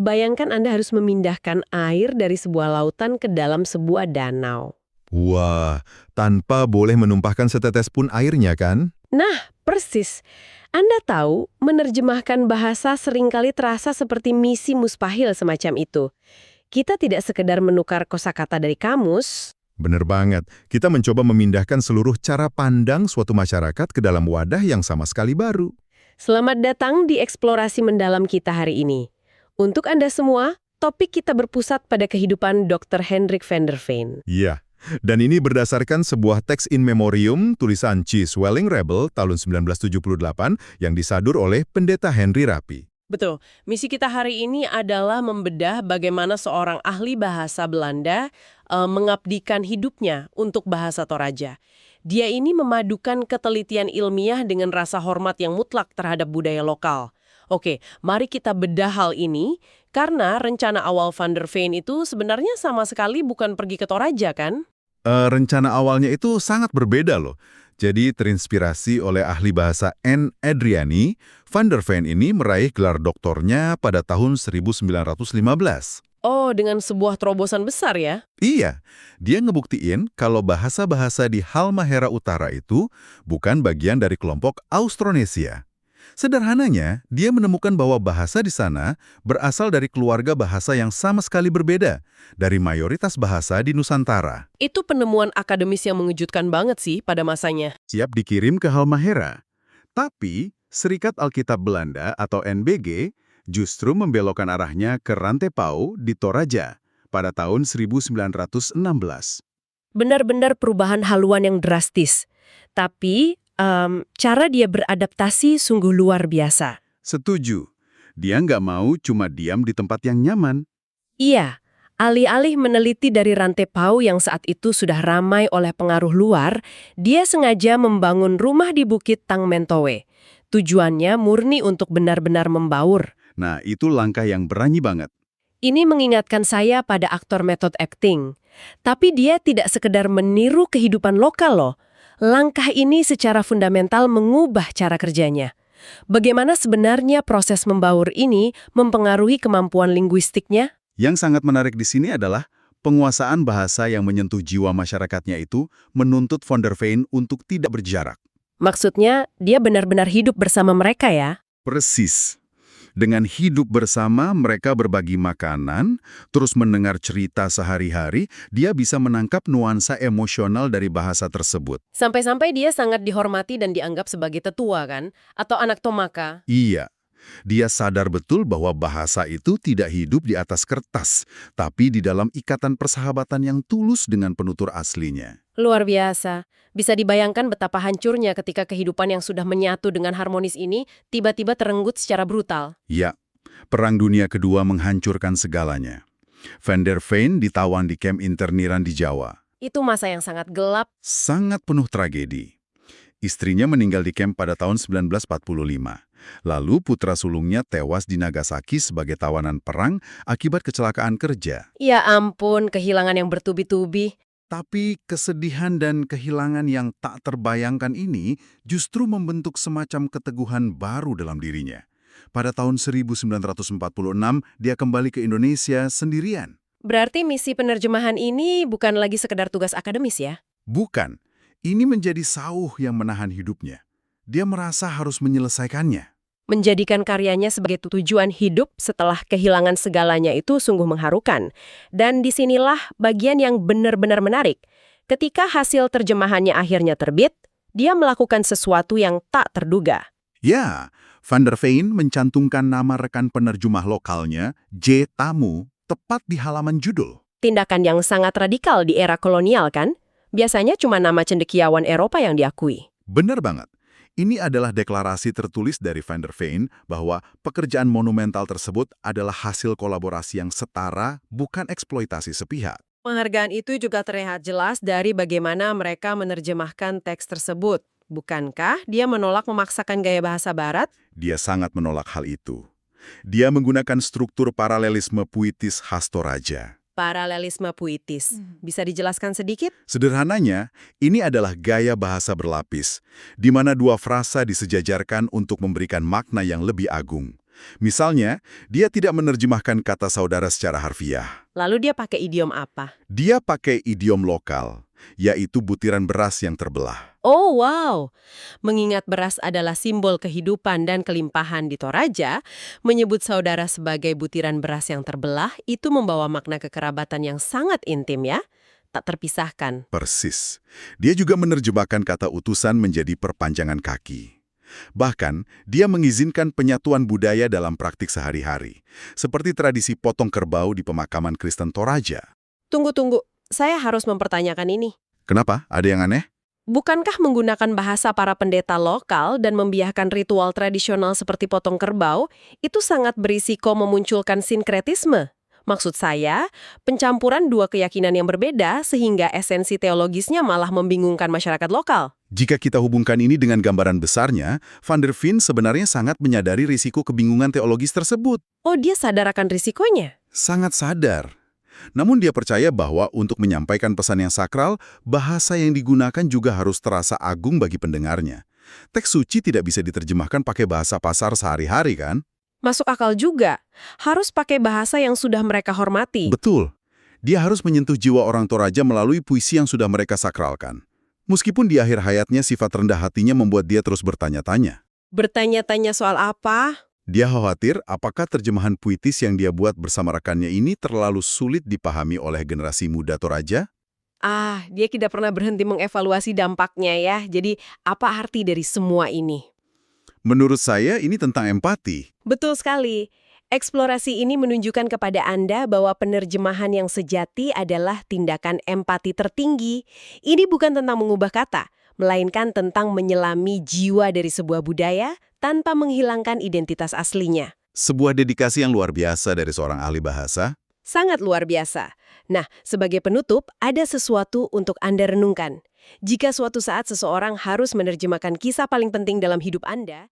bayangkan Anda harus memindahkan air dari sebuah lautan ke dalam sebuah danau. Wah, tanpa boleh menumpahkan setetes pun airnya kan? Nah, persis. Anda tahu, menerjemahkan bahasa seringkali terasa seperti misi mustahil semacam itu. Kita tidak sekedar menukar kosakata dari kamus. Bener banget, kita mencoba memindahkan seluruh cara pandang suatu masyarakat ke dalam wadah yang sama sekali baru. Selamat datang di eksplorasi mendalam kita hari ini. Untuk Anda semua, topik kita berpusat pada kehidupan Dr. Hendrik van der Veen. Iya, dan ini berdasarkan sebuah teks in memoriam tulisan C. Swelling Rebel tahun 1978 yang disadur oleh Pendeta Henry Rapi. Betul. Misi kita hari ini adalah membedah bagaimana seorang ahli bahasa Belanda mengabdikan hidupnya untuk bahasa Toraja. Dia ini memadukan ketelitian ilmiah dengan rasa hormat yang mutlak terhadap budaya lokal. Oke, mari kita bedah hal ini, karena rencana awal Van der Veen itu sebenarnya sama sekali bukan pergi ke Toraja, kan? Rencana awalnya itu sangat berbeda loh. Jadi terinspirasi oleh ahli bahasa N. Adriani, Van der Veen ini meraih gelar doktornya pada tahun 1915. Oh, dengan sebuah terobosan besar ya? Iya, dia ngebuktiin kalau bahasa-bahasa di Halmahera Utara itu bukan bagian dari kelompok Austronesia. Sederhananya, dia menemukan bahwa bahasa di sana berasal dari keluarga bahasa yang sama sekali berbeda dari mayoritas bahasa di Nusantara. Itu penemuan akademis yang mengejutkan banget sih pada masanya. Siap dikirim ke Halmahera. Tapi, Serikat Alkitab Belanda atau NBG justru membelokkan arahnya ke Rantepau di Toraja pada tahun 1916. Benar-benar perubahan haluan yang drastis. Tapi, cara dia beradaptasi sungguh luar biasa. Setuju. Dia nggak mau cuma diam di tempat yang nyaman. Iya, alih-alih meneliti dari Rantepau yang saat itu sudah ramai oleh pengaruh luar, dia sengaja membangun rumah di Bukit Tangmentowe. Tujuannya murni untuk benar-benar membaur. Nah, itu langkah yang berani banget. Ini mengingatkan saya pada aktor method acting. Tapi dia tidak sekedar meniru kehidupan lokal loh. Langkah ini secara fundamental mengubah cara kerjanya. Bagaimana sebenarnya proses membaur ini mempengaruhi kemampuan linguistiknya? Yang sangat menarik di sini adalah penguasaan bahasa yang menyentuh jiwa masyarakatnya itu menuntut Van der Veen untuk tidak berjarak. Maksudnya, dia benar-benar hidup bersama mereka ya? Persis. Dengan hidup bersama, mereka berbagi makanan, terus mendengar cerita sehari-hari, dia bisa menangkap nuansa emosional dari bahasa tersebut. Sampai-sampai dia sangat dihormati dan dianggap sebagai tetua kan? Atau anak tomaka? Iya, dia sadar betul bahwa bahasa itu tidak hidup di atas kertas, tapi di dalam ikatan persahabatan yang tulus dengan penutur aslinya. Luar biasa. Bisa dibayangkan betapa hancurnya ketika kehidupan yang sudah menyatu dengan harmonis ini tiba-tiba terenggut secara brutal. Ya, Perang Dunia Kedua menghancurkan segalanya. Van der Veen ditawan di kamp interniran di Jawa. Itu masa yang sangat gelap. Sangat penuh tragedi. Istrinya meninggal di kamp pada tahun 1945. Lalu putra sulungnya tewas di Nagasaki sebagai tawanan perang akibat kecelakaan kerja. Ya ampun, kehilangan yang bertubi-tubi. Tapi kesedihan dan kehilangan yang tak terbayangkan ini justru membentuk semacam keteguhan baru dalam dirinya. Pada tahun 1946, dia kembali ke Indonesia sendirian. Berarti misi penerjemahan ini bukan lagi sekedar tugas akademis ya? Bukan. Ini menjadi sauh yang menahan hidupnya. Dia merasa harus menyelesaikannya. Menjadikan karyanya sebagai tujuan hidup setelah kehilangan segalanya itu sungguh mengharukan. Dan disinilah bagian yang benar-benar menarik. Ketika hasil terjemahannya akhirnya terbit, dia melakukan sesuatu yang tak terduga. Ya, Van der Veen mencantumkan nama rekan penerjemah lokalnya, J. Tamu, tepat di halaman judul. Tindakan yang sangat radikal di era kolonial kan? Biasanya cuma nama cendekiawan Eropa yang diakui. Benar banget. Ini adalah deklarasi tertulis dari Van der Veen bahwa pekerjaan monumental tersebut adalah hasil kolaborasi yang setara, bukan eksploitasi sepihak. Penghargaan itu juga terlihat jelas dari bagaimana mereka menerjemahkan teks tersebut. Bukankah dia menolak memaksakan gaya bahasa Barat? Dia sangat menolak hal itu. Dia menggunakan struktur paralelisme puitis khas Toraja. Paralelisme puitis. Bisa dijelaskan sedikit? Sederhananya, ini adalah gaya bahasa berlapis, di mana dua frasa disejajarkan untuk memberikan makna yang lebih agung. Misalnya, dia tidak menerjemahkan kata saudara secara harfiah. Lalu dia pakai idiom apa? Dia pakai idiom lokal, yaitu butiran beras yang terbelah. Oh, wow. Mengingat beras adalah simbol kehidupan dan kelimpahan di Toraja, menyebut saudara sebagai butiran beras yang terbelah itu membawa makna kekerabatan yang sangat intim ya, tak terpisahkan. Persis. Dia juga menerjemahkan kata utusan menjadi perpanjangan kaki. Bahkan, dia mengizinkan penyatuan budaya dalam praktik sehari-hari, seperti tradisi potong kerbau di pemakaman Kristen Toraja. Tunggu, saya harus mempertanyakan ini. Kenapa? Ada yang aneh? Bukankah menggunakan bahasa para pendeta lokal dan membiarkan ritual tradisional seperti potong kerbau itu sangat berisiko memunculkan sinkretisme? Maksud saya, pencampuran dua keyakinan yang berbeda sehingga esensi teologisnya malah membingungkan masyarakat lokal. Jika kita hubungkan ini dengan gambaran besarnya, Van der Veen sebenarnya sangat menyadari risiko kebingungan teologis tersebut. Oh, dia sadar akan risikonya? Sangat sadar. Namun dia percaya bahwa untuk menyampaikan pesan yang sakral, bahasa yang digunakan juga harus terasa agung bagi pendengarnya. Teks suci tidak bisa diterjemahkan pakai bahasa pasar sehari-hari, kan? Masuk akal juga. Harus pakai bahasa yang sudah mereka hormati. Betul. Dia harus menyentuh jiwa orang Toraja melalui puisi yang sudah mereka sakralkan. Meskipun di akhir hayatnya sifat rendah hatinya membuat dia terus bertanya-tanya. Bertanya-tanya soal apa? Dia khawatir apakah terjemahan puitis yang dia buat bersama rekannya ini terlalu sulit dipahami oleh generasi muda Toraja? Dia tidak pernah berhenti mengevaluasi dampaknya ya. Jadi, apa arti dari semua ini? Menurut saya ini tentang empati. Betul sekali. Eksplorasi ini menunjukkan kepada Anda bahwa penerjemahan yang sejati adalah tindakan empati tertinggi. Ini bukan tentang mengubah kata, melainkan tentang menyelami jiwa dari sebuah budaya tanpa menghilangkan identitas aslinya. Sebuah dedikasi yang luar biasa dari seorang ahli bahasa. Sangat luar biasa. Nah, sebagai penutup, ada sesuatu untuk Anda renungkan. Jika suatu saat seseorang harus menerjemahkan kisah paling penting dalam hidup Anda,